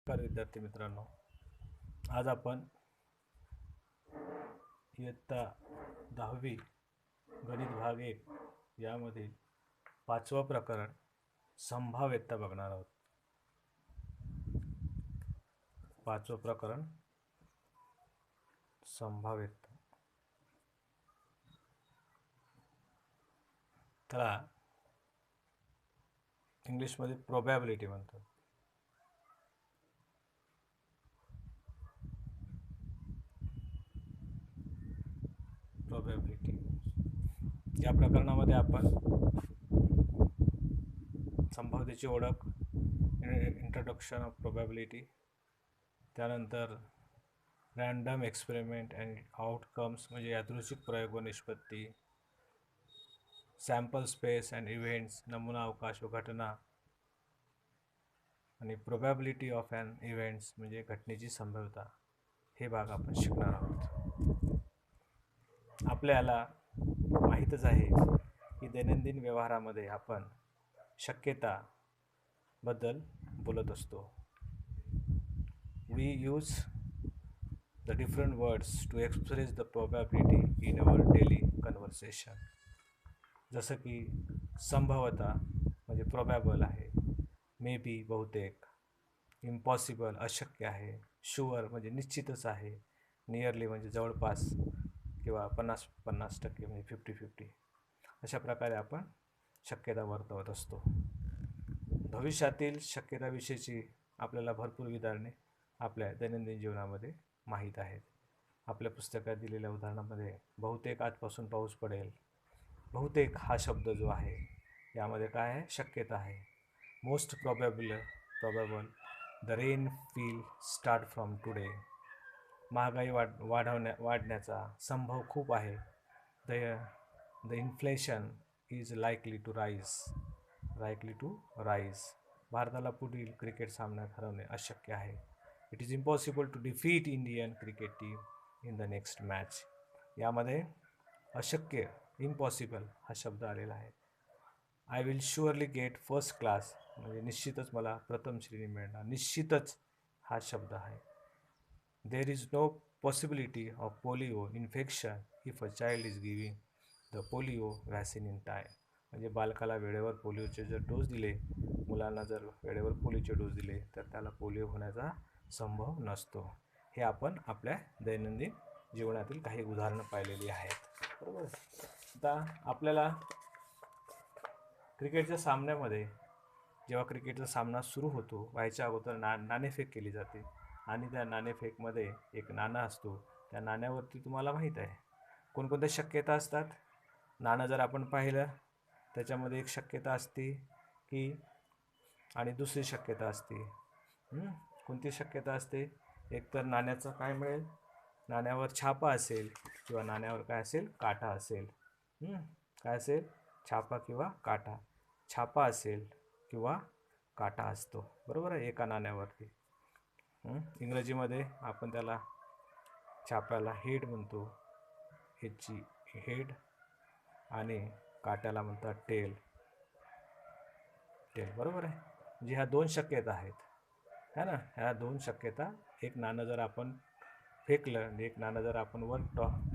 नमस्कार विद्यार्थी मित्रांनो. आज आपण इयत्ता 10वी गणित भाग 1 यामधील 5वं प्रकरण संभाव्यता बघणार आहोत. 5वं प्रकरण संभाव्यता. त्याला इंग्लिशमध्ये प्रोबॅबिलिटी म्हणतात. प्रोबॅबिलिटी या प्रकरणामध्ये आपण संभाव्यतेची ओळख, इंट्रोडक्शन ऑफ प्रोबॅबिलिटी, त्यानंतर रँडम एक्सपेरिमेंट अँड आउटकम्स म्हणजे यादृच्छिक प्रयोग व निष्पत्ती, सॅम्पल स्पेस अँड इव्हेंट्स नमुना अवकाश व घटना, आणि प्रोबॅबिलिटी ऑफ ॲन इव्हेंट्स म्हणजे घटनेची संभाव्यता. हे भाग आपण शिकणार आहोत. आपल्याला माहीतच आहे की दैनंदिन व्यवहारामध्ये आपण शक्यता बद्दल बोलत असतो. We use the different words to express the probability in our daily conversation. जसं की संभवता म्हणजे प्रोबॅबल आहे, मे बी बहुतेक, इम्पॉसिबल अशक्य आहे, शुअर म्हणजे निश्चितच आहे, नियरली म्हणजे जवळपास किंवा 50% म्हणजे 50-50. अशा प्रकारे आपण शक्यता वर्तवत असतो. भविष्यातील शक्यताविषयीची आपल्याला भरपूर उदाहरणे आपल्या दैनंदिन जीवनामध्ये माहीत आहेत. आपल्या पुस्तकात दिलेल्या उदाहरणामध्ये बहुतेक आजपासून पाऊस पडेल. बहुतेक हा शब्द जो आहे यामध्ये काय आहे? शक्यता आहे. Most probable the rain will start from today. महागाई वाढण्याचा संभव खूप आहे. The inflation is likely to rise. भारताला पुढील क्रिकेट सामन्यात हरवणे अशक्य आहे. It is impossible to defeat Indian cricket team in the next match. यामध्ये अशक्य, इम्पॉसिबल हा शब्द आलेला आहे. I will surely get first class म्हणजे निश्चितच मला प्रथम श्रेणी मिळणार. निश्चितच हा शब्द आहे. There is no possibility of polio infection if a child is giving the polio vaccine in time. म्हणजे बालकाला वेळेवर पोलिओचे जर डोस दिले, मुलांना जर वेळेवर पोलिओचे डोस दिले तर त्याला पोलिओ होण्याचा संभव नसतो. हे आपण आपल्या दैनंदिन जीवनातील काही उदाहरणं पाहिलेली आहेत. बरोबर. आता आपल्याला क्रिकेटच्या सामन्यामध्ये जेव्हा क्रिकेटचा सामना सुरू होतो व्हायच्या अगोदर नाणेफेक केली जाते आणि त्या नाणेफेकमध्ये एक नाणं असतो. त्या नाण्यावरती तुम्हाला माहीत आहे कोणकोणत्या शक्यता असतात. नाणं जर आपण पाहिलं त्याच्यामध्ये एक शक्यता असते की, आणि दुसरी शक्यता असते. कोणती शक्यता असते? एक तर नाण्याचं काय मिळेल, नाण्यावर छापा असेल किंवा नाण्यावर काय असेल, काटा असेल. काय असेल? छापा किंवा काटा. छापा असेल किंवा काटा असतो. बरोबर आहे, एका नाण्यावरती. इंग्रजीमध्ये आपण त्याला छाप्याला हेड म्हणतो, हेची हेड, आणि काट्याला म्हणतात टेल. बरोबर आहे. म्हणजे ह्या दोन शक्यता आहेत, है ना. ह्या दोन शक्यता, एक नाणं जर आपण फेकलं आणि एक नाणं जर आपण वर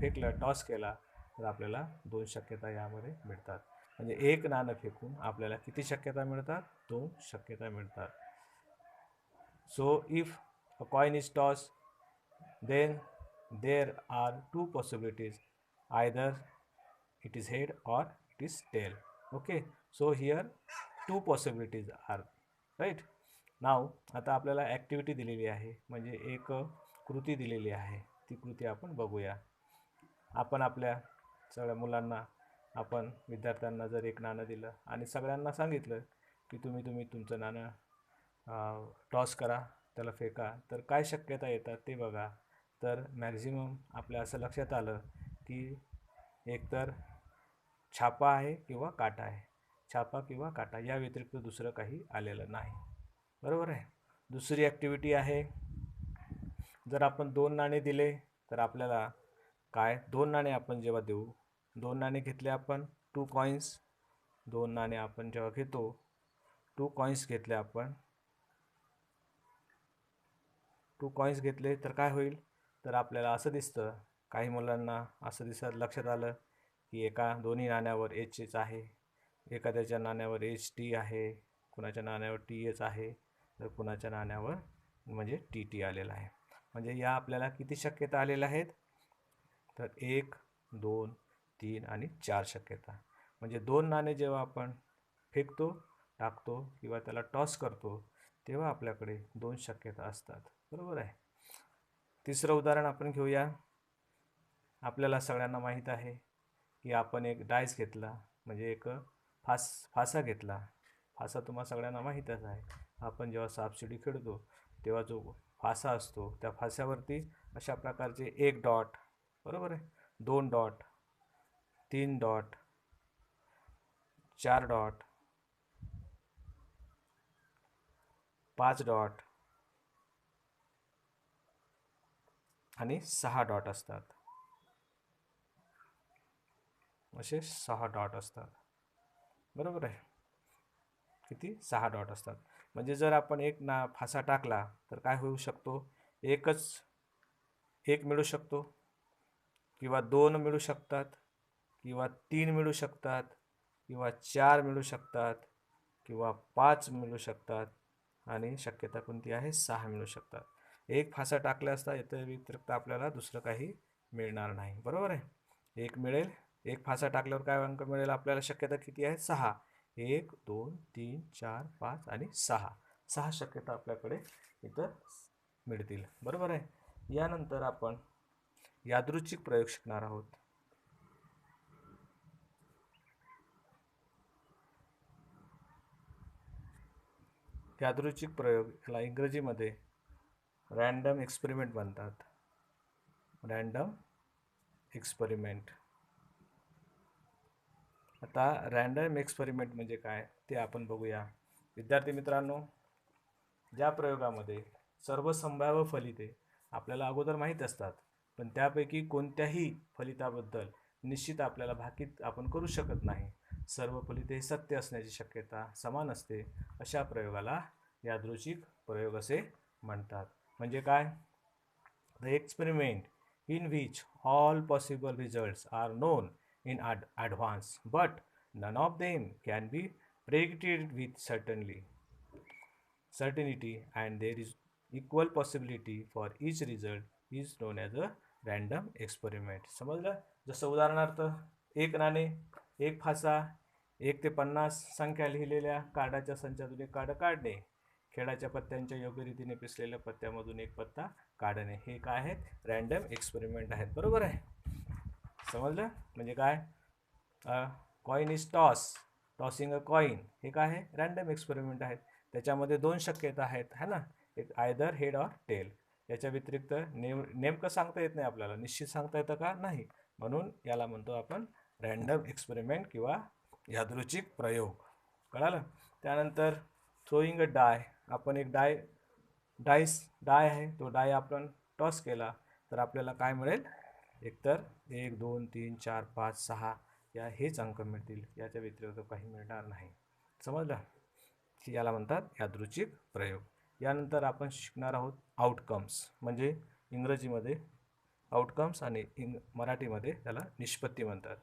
फेकलं, टॉस केला, तर आपल्याला दोन शक्यता यामध्ये मिळतात. म्हणजे एक नाणं फेकून आपल्याला किती शक्यता मिळतात? दोन शक्यता मिळतात. So if a coin is toss then there are two possibilities, either it is head or it is tail. Okay, so here two possibilities are right. now आता आपल्याला ॲक्टिव्हिटी दिलेली आहे, म्हणजे एक कृती दिलेली आहे. ती कृती आपण बघूया. आपण आपल्या सगळ्या मुलांना, आपण विद्यार्थ्यांना जर एक नाणं दिलं आणि सगळ्यांना सांगितलं की तुम्ही तुमचं नाणं टॉस करा, त्याला फेका, तर काय शक्यता येतात ते बघा. तर मॅक्झिमम आपल्या असं लक्षात आलं की एकतर छापा आहे किंवा काटा आहे. छापा किंवा काटा या व्यतिरिक्त दुसरं काही आलेलं नाही. बरोबर आहे. दुसरी ॲक्टिव्हिटी आहे, जर आपण दोन नाणे दिले तर आपल्याला काय, दोन नाणे आपण जेव्हा देऊ, दोन नाणे घेतले आपण, 2 कॉईन्स, दोन नाणे आपण जेव्हा घेतो, 2 कॉईन्स घेतले आपण, टू कॉईन्स घेतले तर काय होईल, तर आपल्याला असं दिसतं, काही मुलांना असं लक्षात आलं की दोन्ही नाण्यावर एचच आहे, एखाद्याच्या नाण्यावर एच टी आहे, कुणाच्या नाण्यावर टी एच आहे, तर कुणाच्या नाण्यावर म्हणजे टी टी आलेला आहे. म्हणजे या आपल्याला किती शक्यता आलेल्या आहेत, तर 1, 2, 3 आणि 4 शक्यता. म्हणजे 2 नाणे जेव्हा आपण फेकतो, टाकतो किंवा त्याला टॉस करतो, तेव्हा आपल्याकडे 2 शक्यता असतात. बरोबर आहे. तिसरं उदाहरण आपण घेऊया. आपल्याला सगळ्यांना माहीत आहे की आपण एक डायस घेतला, म्हणजे एक फासा घेतला. फासा तुम्हाला सगळ्यांना माहीतच आहे. आपण जेव्हा सापशिडी खेळतो तेव्हा जो फासा असतो, त्या फास्यावरती अशा प्रकारचे 1 डॉट, बरोबर आहे, 2 डॉट, 3 डॉट, 4 डॉट, 5 डॉट आणि 6 डॉट असतात. असे 6 डॉट असतात. बरोबर आहे. किती? 6 डॉट असतात. म्हणजे जर आपण एक फासा टाकला तर काय होऊ शकतो, एक मिळू शकतो, किंवा 2 मिळू शकतात, किंवा 3 मिळू शकतात, किंवा 4 मिळू शकतात, किंवा 5 मिळू शकतात, आणि शक्यता कोणती आहे, 6 मिळू शकतात. एक फासा टाकला असता याच्या व्यतिरिक्त आपल्याला दुसरं काही मिळणार नाही. बरोबर आहे. एक मिळेल, एक फासा टाकल्यावर काय अंक मिळेल आपल्याला, शक्यता किती आहे, 6. 1, 2, 3, 4, 5 आणि 6 शक्यता आपल्याकडे इथं मिळतील. बरोबर आहे. यानंतर आपण यादृच्छिक प्रयोग शिकणार आहोत. यादृच्छिक प्रयोग याला इंग्रजीमध्ये रँडम एक्सपेरिमेंट म्हणतात. Random experiment. आता रँडम एक्सपेरिमेंट म्हणजे काय ते आपण बघूया. विद्यार्थी मित्रांनो, ज्या प्रयोगामध्ये सर्व संभाव्य फलिते आपल्याला अगोदर माहीत असतात, पण त्यापैकी कोणत्याही फलिताबद्दल निश्चित आपल्याला भाकीत आपण करू शकत नाही, सर्व फलिते सत्य असण्याची शक्यता समान असते, अशा प्रयोगाला यादृच्छिक प्रयोग असे म्हणतात. म्हणजे काय, the experiment in which all possible results are known in advance but none of them can be predicted with certainty and there is equal possibility for each result is known as a random experiment. समजलं. जसं उदाहरणार्थ, एक नाणे, एक fossa, 1 ते 50 संख्या लिहिलेल्या कार्डाच्या संचातून एक कार्ड काढणे, खेळाच्या पत्त्यांच्या योग्य रीतीने पिसलेल्या पत्त्यामधून एक पत्ता काढणे, हे काय आहेत, रँडम एक्सपेरिमेंट आहेत. बरोबर आहे. समजलं. म्हणजे काय, coin is tossing a coin, हे काय आहे, रँडम एक्सपेरिमेंट आहेत. त्याच्यामध्ये 2 शक्यता आहेत, है ना, एक आयदर हेड ऑर टेल. याच्या व्यतिरिक्त नेमकं सांगता येत नाही आपल्याला, निश्चित सांगता येतं का, नाही. म्हणून याला म्हणतो आपण रँडम एक्सपेरिमेंट किंवा यादृच्छिक प्रयोग. कळालं. त्यानंतर थ्रोईंग अ डाय. आपण एक डाय आहे, तो डाय आपण टॉस केला तर आपल्याला काय मिळेल, एकतर 1, 2, 3, 4, 5, 6 या हेच अंक मिळतील, याच्या व्यतिरिक्त काही मिळणार नाही. समजलं. याला म्हणतात यादृच्छिक प्रयोग. यानंतर आपण शिकणार आहोत आउटकम्स. म्हणजे इंग्रजीमध्ये आउटकम्स आणि मराठीमध्ये त्याला निष्पत्ती म्हणतात.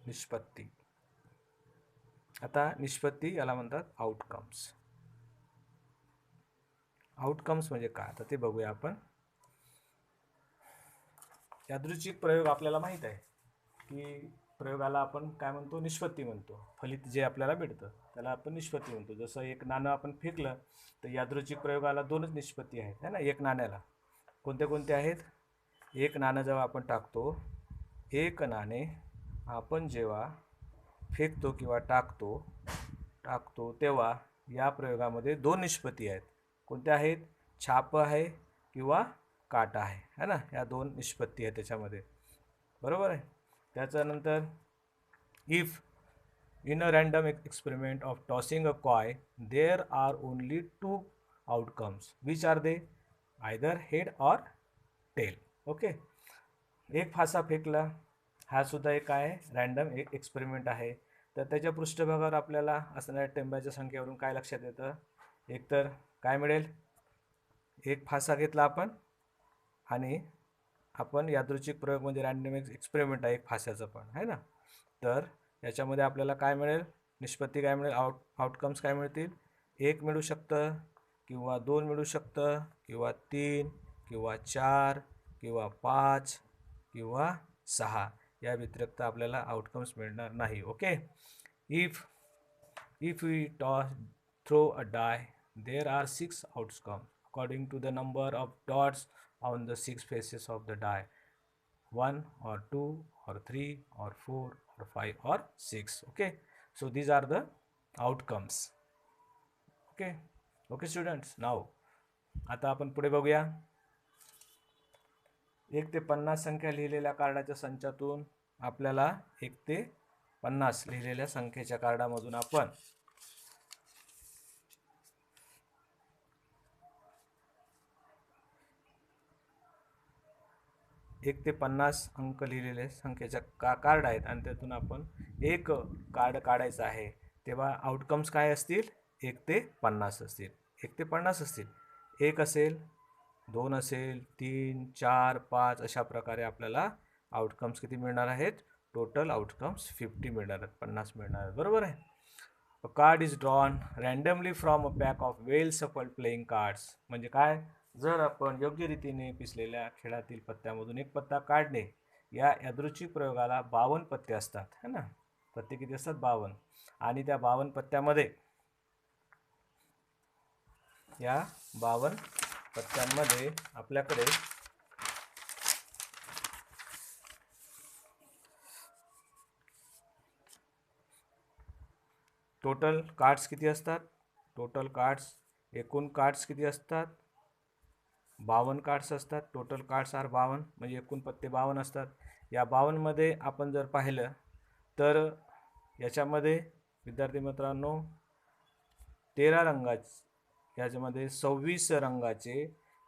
निष्पत्ती. आता निष्पत्ती याला म्हणतात आउटकम्स. आउटकम्स म्हणजे काय, आता ते बघूया आपण. यादृच्छिक प्रयोग आपल्याला माहीत आहे की प्रयोगाला आपण काय म्हणतो, निष्पत्ती म्हणतो. फलित जे आपल्याला मिळतं त्याला आपण निष्पत्ती म्हणतो. जसं एक नाणं आपण फेकलं तर यादृच्छिक प्रयोगाला 2च निष्पत्ती आहेत, है ना, एक नाण्याला. कोणते कोणते आहेत, एक नाणं जेव्हा आपण टाकतो, एक नाणे आपण जेव्हा फेकतो किंवा टाकतो तेव्हा या प्रयोगामध्ये 2 निष्पत्ती आहेत. कोणत्या आहेत, छाप आहे किंवा काटा आहे, है ना, या 2 निष्पत्ती आहेत त्याच्यामध्ये. बरोबर आहे. त्याच्यानंतर if in a random experiment of tossing a coin there are only 2 outcomes which are they, either head or tail. Okay. एक फासा फेकला, हा सुद्धा एक काय आहे, रँडम एक्सपेरिमेंट आहे. तर त्याच्या पृष्ठभागावर आपल्याला असणाऱ्या टेंब्याच्या संख्येवरून काय लक्षात येतं, एकतर काय मिळेल, एक फासा घेतला आपण आणि आपण यादृच्छिक प्रयोग म्हणजे रँडम एक्सपेरिमेंट आहे एक फास्याचं पण आहे ना, तर याच्यामध्ये आपल्याला काय मिळेल, निष्पत्ती काय मिळेल, आउटकम्स काय मिळतील, एक मिळू शकतं किंवा दोन मिळू शकतं किंवा तीन किंवा चार किंवा पाच किंवा सहा, या व्यतिरिक्त आपल्याला आउटकम्स मिळणार नाही. Okay. If we throw a die, there are 6 outcomes according to the number of dots on the 6 faces of the die. 1 or 2 or 3 or 4 or 5 or 6. Okay. So these are the outcomes. Okay. Okay students. Now आता आपण पुढे बघूया. 1 ते 50 संख्या लिहिलेल्या कार्डाच्या संचातून आपल्याला 1 ते 50 लिहिलेल्या संख्येच्या कार्डामधून आपण 1 ते 50 अंक लिहिलेले संख्येच्या कार्ड आहेत आणि त्यातून आपण एक कार्ड काढायचं आहे, तेव्हा आउटकम्स काय असतील, 1 ते 50 असतील. 1 ते 50 असतील. 1 असेल, 2 असेल, 3, 4, 5 अशा प्रकारे आपल्याला आउटकम्स किती मिळणार आहेत, टोटल आउटकम्स 50 मिळणार आहेत, 50 मिळणार आहेत. बरोबर आहे. अ card is drawn randomly from a pack of well shuffled playing cards. म्हणजे काय, जर आपण योग्य रीतीने पिसलेल्या खेळातील पत्त्यामधून एक पत्ता काढणे, या यादृच्छिक प्रयोगाला 52 पत्ते असतात, है ना. पत्ते किती असतात, 52. आणि त्या 52 पत्त्यामध्ये, या 52 पत्त्यांमध्ये आपल्याकडे टोटल कार्ड्स किती असतात, टोटल कार्ड्स, एकूण कार्ड्स किती असतात, 52 कार्ड्स असतात. टोटल कार्ड्स आर 52, म्हणजे एकूण पत्ते 52 असतात. या 52 मध्ये आपण जर पाहिलं तर याच्यामध्ये विद्यार्थी मित्रांनो 13 रंगाचे, याच्यामध्ये 26 रंगाचे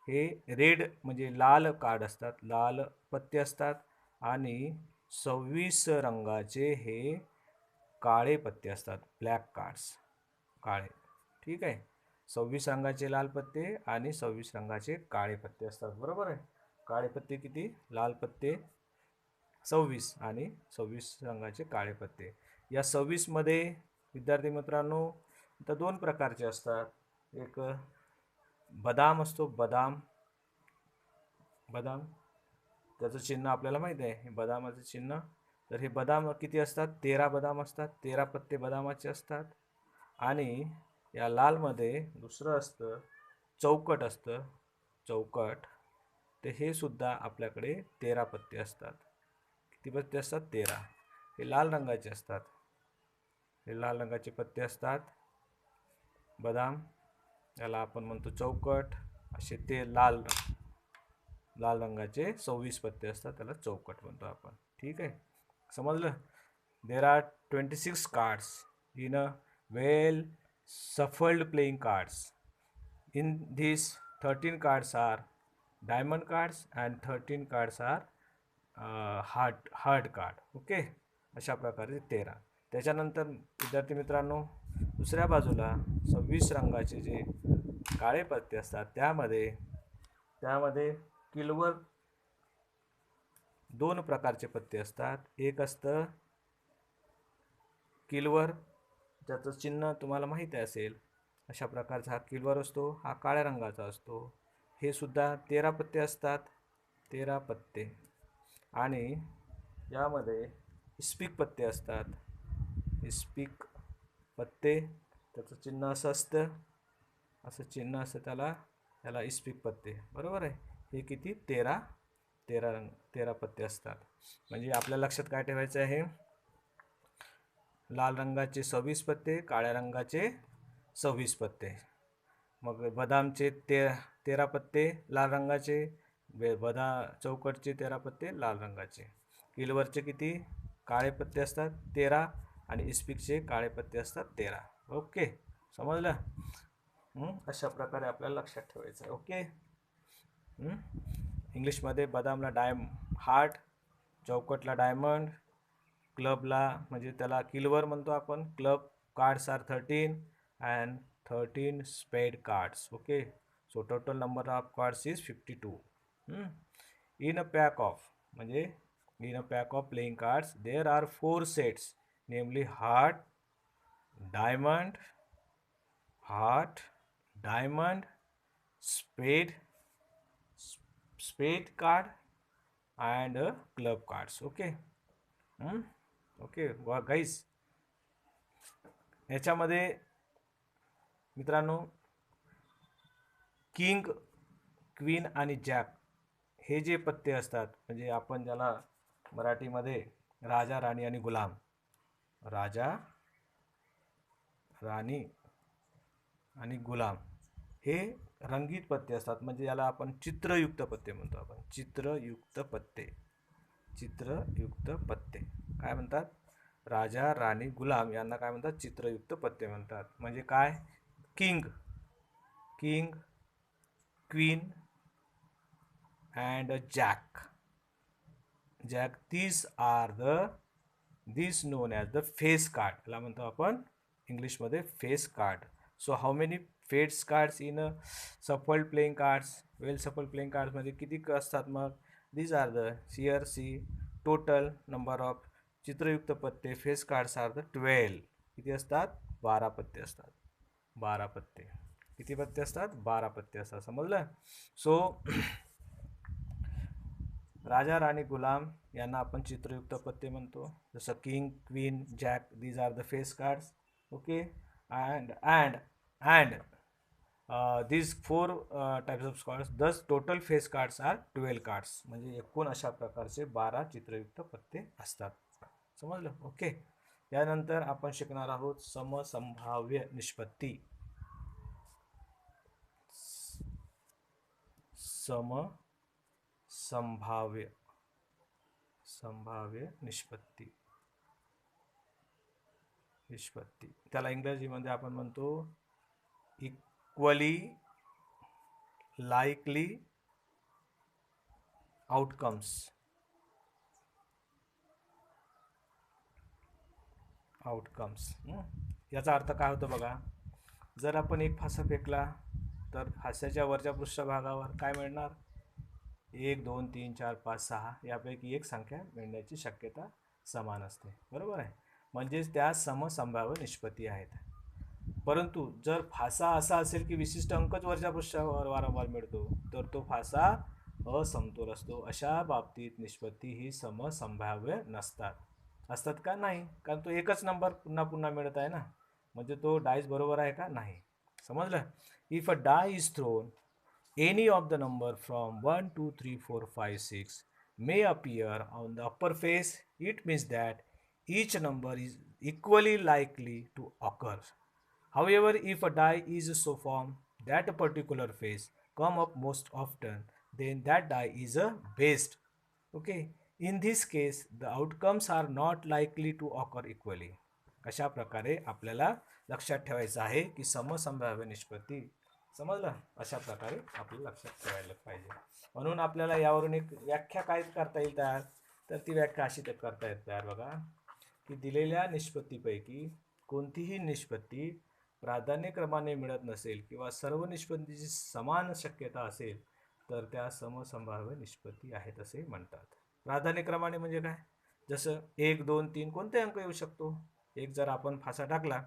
हे रेड म्हणजे लाल कार्ड असतात, लाल पत्ते असतात, आणि 26 रंगाचे हे काळे पत्ते असतात, ब्लॅक कार्ड्स, काळे. ठीक आहे. 26 रंगाचे लाल पत्ते आणि 26 रंगाचे काळे पत्ते असतात. बरोबर आहे. काळे पत्ते किती, लाल पत्ते 26 आणि 26 रंगाचे काळे पत्ते. या 26 मध्ये विद्यार्थी मित्रांनो तर 2 प्रकारचे असतात. एक बदाम असतो, बदाम, त्याचं चिन्ह आपल्याला माहिती आहे, हे बदामाचं चिन्ह. तर हे बदाम किती असतात, 13 बदाम असतात, 13 पत्ते बदामाचे असतात. आणि या लालमध्ये दुसरं असतं, चौकट असतं, चौकट. तर हे सुद्धा आपल्याकडे 13 पत्ते असतात. किती पत्ते असतात, 13. हे लाल रंगाचे असतात, हे लाल रंगाचे पत्ते असतात, बदाम, याला आपण म्हणतो चौकट. असे ते लाल रंगाचे 26 पत्ते असतात, त्याला चौकट म्हणतो आपण. ठीक आहे, समजलं. There are 26 cards in a well shuffled playing cards. In these 13 cards are diamond cards and 13 cards are hard card. Okay, अशा प्रकारे 13. त्याच्यानंतर विद्यार्थी मित्रांनो दुसऱ्या बाजूला 26 रंगाचे जे काळे पत्ते असतात, त्यामध्ये किलवर 2 प्रकारचे पत्ते असतात. एक असतं किलवर, ज्याचं चिन्ह तुम्हाला माहीत असेल, अशा प्रकारचा हा किलवर असतो, हा काळ्या रंगाचा असतो. हे सुद्धा 13 पत्ते असतात, 13 पत्ते. आणि यामध्ये इस्पिक पत्ते असतात, इस्पिक पत्ते, त्याचं चिन्ह असं असतं, असं चिन्ह असतं त्याला इस्पिक पत्ते. बरोबर आहे. हे किती, 13 पत्ते असतात. म्हणजे आपल्या लक्षात काय ठेवायचं आहे, लाल रंगाचे 26 पत्ते, काळ्या रंगाचे 26 पत्ते. मग बदामचे 13 पत्ते लाल रंगाचे, चौकटचे 13 पत्ते लाल रंगाचे. किलवरचे किती काळे पत्ते असतात, 13, आणि इस्पिकचे काळे पत्ते असतात 13. ओके, समजलं. अशा प्रकारे आपल्याला लक्षात ठेवायचं आहे. ओके. इंग्लिशमध्ये बदामला हार्ट, चौकटला डायमंड, क्लबला म्हणजे त्याला किलवर म्हणतो आपण, club cards are 13 and 13 spade cards. Okay, so total number of cards is 52. In a pack of, म्हणजे in a pack of playing cards there are 4 sets, namely heart, diamond, spade, card and club cards. Okay. Okay guys, याच्यामध्ये मित्रांनो king, queen आणि jack हे जे पत्ते असतात, म्हणजे आपण ज्याला मराठीमध्ये राजा, राणी आणि गुलाम, राजा, राणी आणि गुलाम हे रंगीत पत्ते असतात, म्हणजे याला आपण चित्रयुक्त पत्ते म्हणतो. आपण चित्रयुक्त पत्ते काय म्हणतात? राजा, राणी, गुलाम यांना काय म्हणतात? चित्रयुक्त पत्ते म्हणतात. म्हणजे काय? King, queen and jack, these known as the face card. याला म्हणतो आपण इंग्लिशमध्ये face card. So how many face cards in shuffled playing cards? Well shuffled playing cards मध्ये किती असतात मग? These are the see total number of चित्रयुक्त पत्ते फेस कार्ड्स आर द 12. किती असतात? 12 पत्ते असतात. 12 पत्ते. किती पत्ते असतात? 12 पत्ते असतात. समजलं? सो राजा, राणी, गुलाम यांना आपण चित्रयुक्त पत्ते म्हणतो. जसं king, queen, jack, these are the face cards. Okay. And these 4 types of cards, thus total face cards are 12 cards. म्हणजे एकूण अशा प्रकारचे 12 चित्रयुक्त पत्ते असतात. समजलं? ओके. यानंतर आपण शिकणार आहोत समसंभाव्य निष्पत्ती. संभाव्य निष्पत्ती. त्याला इंग्रजीमध्ये आपण म्हणतो इक्वली लाईकली आउटकम्स. याचा अर्थ काय होतो बघा? जर आपण एक फासा फेकला तर फास्याच्या वरच्या पृष्ठभागावर काय मिळणार? 1 2 3 4 5 6 यापैकी एक संख्या मिळण्याची शक्यता समान असते. बरोबर आहे? म्हणजेच त्या समसंभाव्य निष्पत्ती आहेत. परंतु जर फासा असा असेल की विशिष्ट अंकच वरच्या पृष्ठावर वारंवार मिळतो तर तो फासा असमतोल असतो. अशा बाबतीत निष्पत्ती ही समसंभाव्य नसतात. असतात का? नाही, कारण तो एकच नंबर पुन्हा पुन्हा मिळत आहे ना, म्हणजे तो डायस बरोबर आहे का? नाही. समजलं? If a die is thrown any of the number from 1 2 3 4 5 6 may appear on the upper face, it means that each number is equally likely to occur. However, if a die is so formed that a particular face come up most often, then that die is a best. Okay, in this case the outcomes are not likely to occur equally. अशा प्रकारे आपल्याला लक्षात ठेवायचं आहे की समसंभाव्य निष्पत्ती. समजलं? अशा प्रकारे आपल्याला लक्षात ठेवायला पाहिजे. म्हणून आपल्याला यावरून एक व्याख्या काय करता येईल तयार? तर ती व्याख्या अशी करता येत तयार बघा, की दिलेल्या निष्पत्तीपैकी कोणतीही निष्पत्ती प्राधान्यक्रमाने मिळत नसेल किंवा सर्व निष्पत्तीची समान शक्यता असेल तर त्या समसंभाव्य निष्पत्ती आहेत असे म्हणतात. प्राधान्यक्रमाने म्हणजे काय? जसं 1 2 3 कोणते अंक येऊ शकतो? एक जर आपण फासा टाकला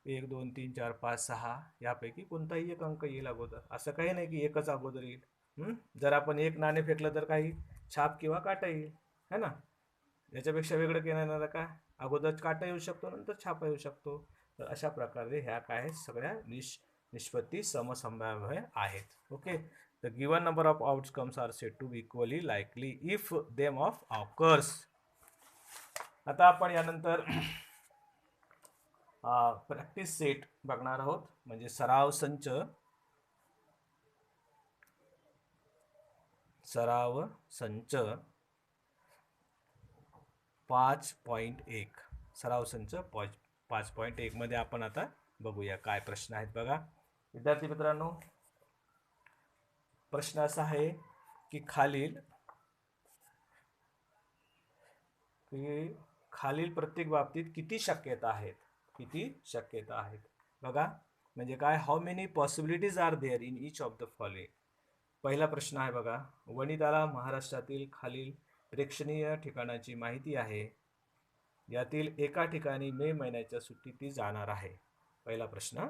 1 2 3 4 5 6 यापैकी कोणताही एक अंक येईल अगोदर. असं काही नाही की एकच अगोदर येईल. जर आपण एक नाणे फेकलं तर काही छाप किंवा काटा येईल, है ना? याच्यापेक्षा वेगळं केलं का? अगोदर काटा येऊ शकतो, नंतर छापा येऊ शकतो. तर अशा प्रकारे ह्या काय सगळ्या निष्पत्ती समसंभाव्य आहेत. Okay. The given number of outcomes are said to be equally likely if them of occurs. आता आपण यानंतर प्रॅक्टिस सेट बघणार आहोत, म्हणजे सराव संच. 5.1 सराव संच 5.1 मध्ये आपण आता बघूया काय प्रश्न आहेत. बघा विद्यार्थी मित्रांनो, प्रश्न असा आहे की खालील प्रत्येक बाबतीत किती शक्यता आहेत? बघा म्हणजे काय, how many possibilities are there in each of the following. पहिला प्रश्न आहे बघा, वनिताला महाराष्ट्रातील खालील प्रेक्षणीय ठिकाणाची माहिती आहे. यातील एका ठिकाणी मे महिन्याच्या सुट्टीत ती जाणार आहे. पहिला प्रश्न,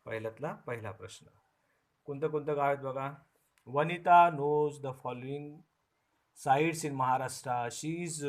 पहिल्यातला पहिला प्रश्न. कोणतं कोणतं गाव आहेत बघा. Vanita knows the following sites in Maharashtra. She is